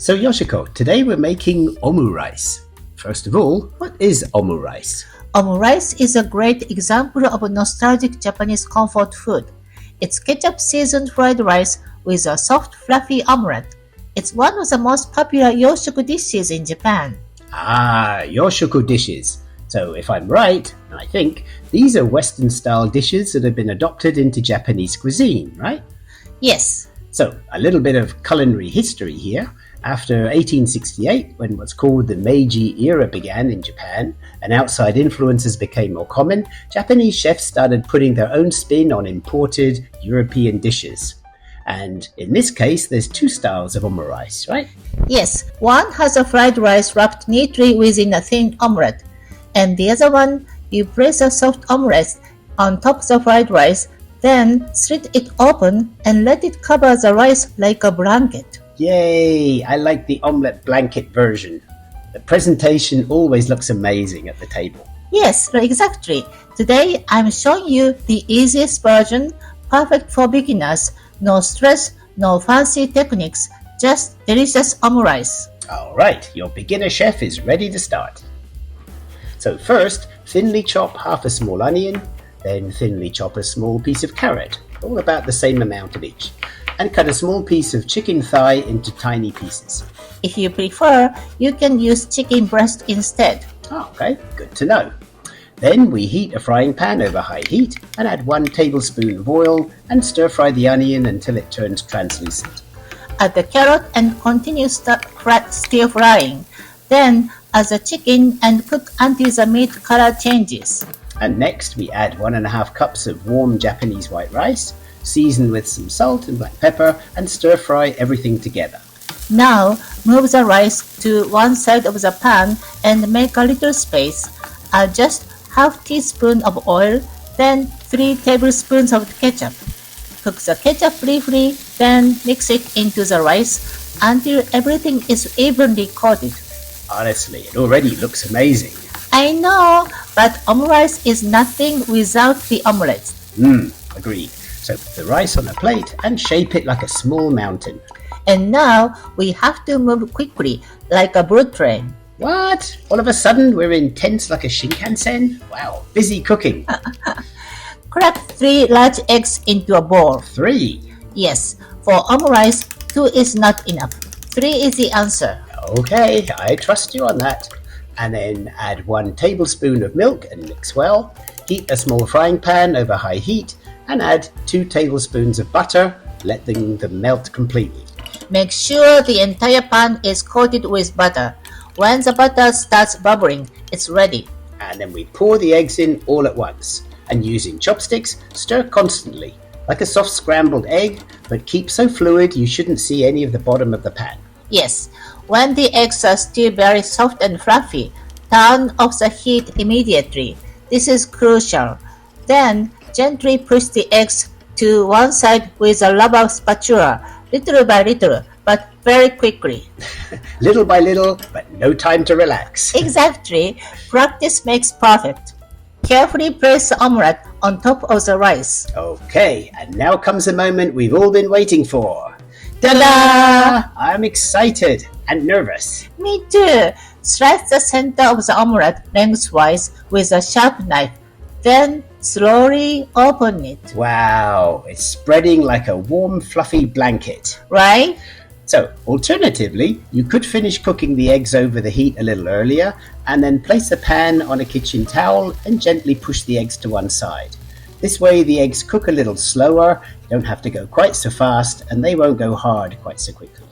So Yoshiko, today we're making omurice. First of all, what is omurice? Omurice is a great example of a nostalgic Japanese comfort food. It's ketchup-seasoned fried rice with a soft, fluffy omelet. It's one of the most popular yoshoku dishes in Japan. Ah, yoshoku dishes. So if I'm right, I think, these are Western-style dishes that have been adopted into Japanese cuisine, right? Yes. So a little bit of culinary history here. After 1868, when what's called the Meiji era began in Japan and outside influences became more common, Japanese chefs started putting their own spin on imported European dishes. And in this case, there's two styles of omurice, right? Yes, one has a fried rice wrapped neatly within a thin omelet, and the other one, you place a soft omelet on top of the fried rice, then slit it open and let it cover the rice like a blanket. Yay! I like the omelette blanket version. The presentation always looks amazing at the table. Yes, exactly. Today I'm showing you the easiest version, perfect for beginners. No stress, no fancy techniques, just delicious omurice. Alright, your beginner chef is ready to start. So first, thinly chop half a small onion, then thinly chop a small piece of carrot, all about the same amount of each, and cut a small piece of chicken thigh into tiny pieces. If you prefer, you can use chicken breast instead. Okay, good to know. Then we heat a frying pan over high heat and add 1 tablespoon of oil and stir fry the onion until it turns translucent. Add the carrot and continue stir frying. Then add the chicken and cook until the meat color changes. And next we add 1.5 cups of warm Japanese white rice, season with some salt and black pepper, and stir fry everything together. Now move the rice to one side of the pan and make a little space. Add just half teaspoon of oil, then 3 tablespoons of ketchup. Cook the ketchup briefly, then mix it into the rice until everything is evenly coated. Honestly, it already looks amazing. I know, but omurice is nothing without the omelette. Agreed. So put the rice on a plate and shape it like a small mountain. And now we have to move quickly, like a bullet train. What? All of a sudden we're intense like a Shinkansen? Wow, busy cooking. Crack 3 large eggs into a bowl. 3? Yes, for omurice, 2 is not enough. 3 is the answer. Okay, I trust you on that. And then add 1 tablespoon of milk and mix well. Heat a small frying pan over high heat and add 2 tablespoons of butter, letting them melt completely. Make sure the entire pan is coated with butter. When the butter starts bubbling, it's ready. And then we pour the eggs in all at once. And using chopsticks, stir constantly, like a soft scrambled egg, but keep so fluid you shouldn't see any of the bottom of the pan. Yes, when the eggs are still very soft and fluffy, turn off the heat immediately. This is crucial. Then gently push the eggs to one side with a rubber spatula, little by little, but very quickly. Little by little, but no time to relax. Exactly. Practice makes perfect. Carefully place the omelette on top of the rice. Okay, and now comes the moment we've all been waiting for. Ta-da! I'm excited and nervous. Me too. Slice the center of the omelette lengthwise with a sharp knife. Then slowly open it. Wow, it's spreading like a warm, fluffy blanket. Right? So, alternatively, you could finish cooking the eggs over the heat a little earlier and then place the pan on a kitchen towel and gently push the eggs to one side. This way the eggs cook a little slower, you don't have to go quite so fast, and they won't go hard quite so quickly.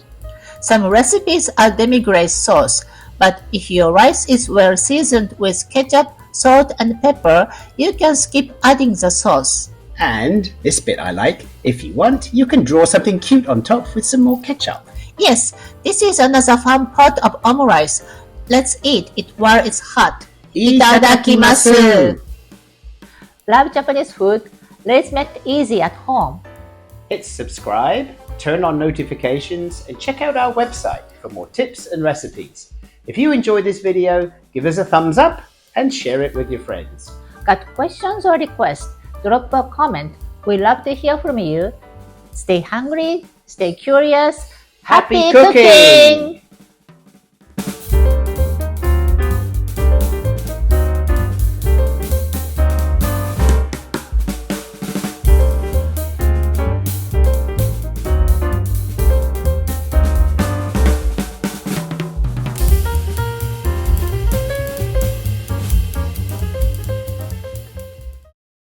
Some recipes are demi-glace sauce, but if your rice is well seasoned with ketchup, salt and pepper, you can skip adding the sauce. And, this bit I like, if you want, you can draw something cute on top with some more ketchup. Yes, this is another fun part of omurice. Let's eat it while it's hot. Itadakimasu! Love Japanese food? Let's make it easy at home. Hit subscribe, turn on notifications, and check out our website for more tips and recipes. If you enjoyed this video, give us a thumbs up and share it with your friends. Got questions or requests? Drop a comment. We love to hear from you. Stay hungry, stay curious. Happy cooking!